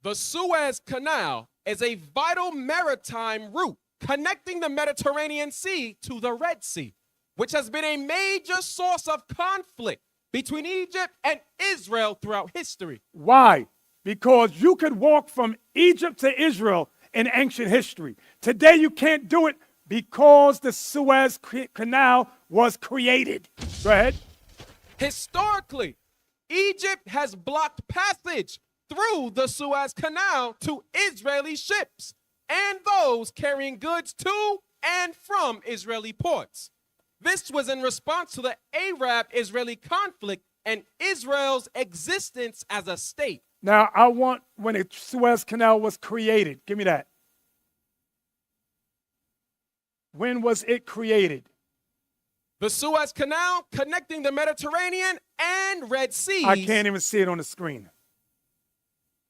The Suez Canal is a vital maritime route connecting the Mediterranean Sea to the Red Sea, which has been a major source of conflict between Egypt and Israel throughout history. Why? Because you could walk from Egypt to Israel in ancient history. Today you can't do it because the Suez Canal was created. Go ahead. Historically, Egypt has blocked passage through the Suez Canal to Israeli ships and those carrying goods to and from Israeli ports. This was in response to the Arab-Israeli conflict and Israel's existence as a state. Now, I want when the Suez Canal was created. Give me that. When was it created? The Suez Canal connecting the Mediterranean and Red Seas. I can't even see it on the screen.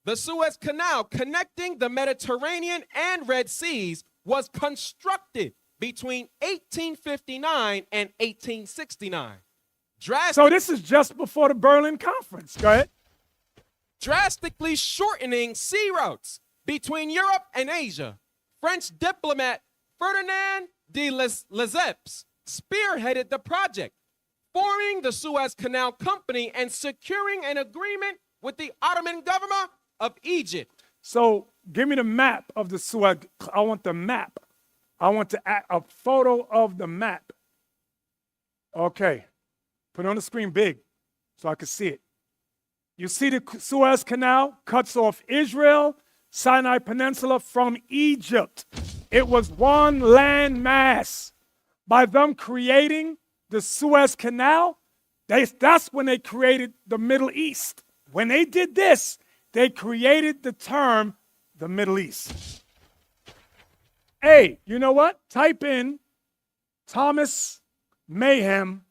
The Suez Canal connecting the Mediterranean and Red Seas was constructed between 1859 and 1869. So this is just before the Berlin Conference. Go ahead. Drastically shortening sea routes between Europe and Asia. French diplomat Ferdinand de Lesseps spearheaded the project, forming the Suez Canal Company and securing an agreement with the Ottoman government of Egypt. So give me the map of the Suez. I want the map. I want a photo of the map. Okay. Put it on the screen big so I can see it. You see the Suez Canal cuts off Israel, Sinai Peninsula from Egypt. It was one land mass. By them creating the Suez Canal, that's when they created the Middle East. When they did this, they created the term the Middle East. Hey, you know what? Type in Thomas Mahan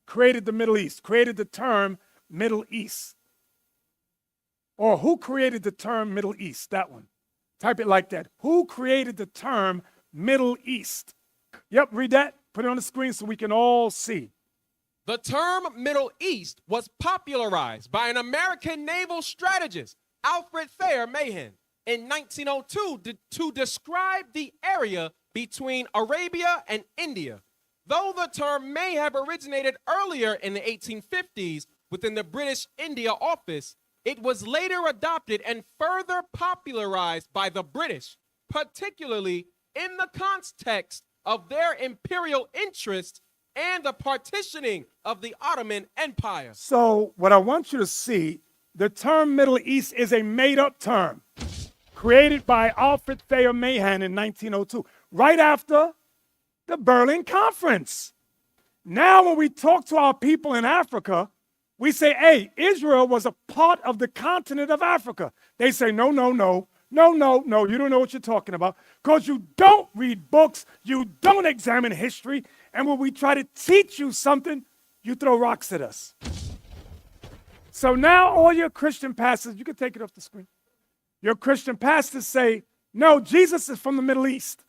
created the Middle East, created the term Middle East. Or who created the term Middle East? That one. Type it like that. Who created the term Middle East? Yep, read that. Put it on the screen so we can all see. The term Middle East was popularized by an American naval strategist, Alfred Thayer Mahan, in 1902 to describe the area between Arabia and India. Though the term may have originated earlier in the 1850s within the British India Office, it was later adopted and further popularized by the British, particularly in the context of their imperial interests and the partitioning of the Ottoman Empire. So what I want you to see, the term Middle East is a made-up term created by Alfred Thayer Mahan in 1902, right after the Berlin Conference. Now when we talk to our people in Africa, we say, hey, Israel was a part of the continent of Africa. They say, no, you don't know what you're talking about, because you don't read books, you don't examine history, and when we try to teach you something, you throw rocks at us. So now all your Christian pastors, you can take it off the screen. Your Christian pastors say, no, Jesus is from the Middle East.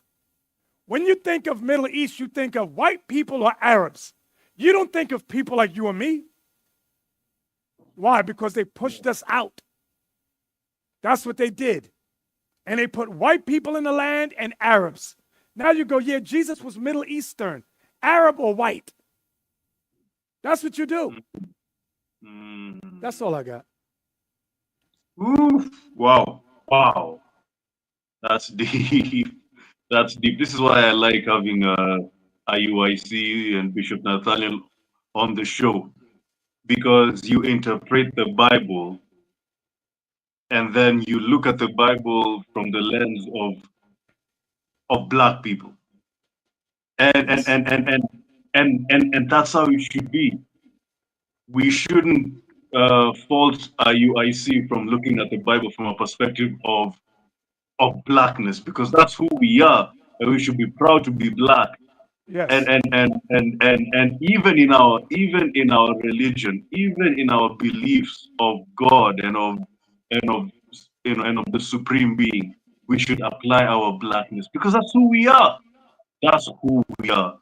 When you think of Middle East, you think of white people or Arabs. You don't think of people like you and me. Why? Because they pushed us out. That's what they did. And they put white people in the land and Arabs. Now you go, yeah, Jesus was Middle Eastern, Arab or white. That's what you do. That's all I got. Oof. Wow. That's deep. That's deep. This is why I like having IUIC and Bishop Nathanyel on the show, because you interpret the Bible and then you look at the Bible from the lens of Black people. And that's how it should be. We shouldn't fault IUIC from looking at the Bible from a perspective of Blackness, because that's who we are, and we should be proud to be Black. Yes. And even in our religion, even in our beliefs of God and of the Supreme Being, we should apply our Blackness, because that's who we are. That's who we are.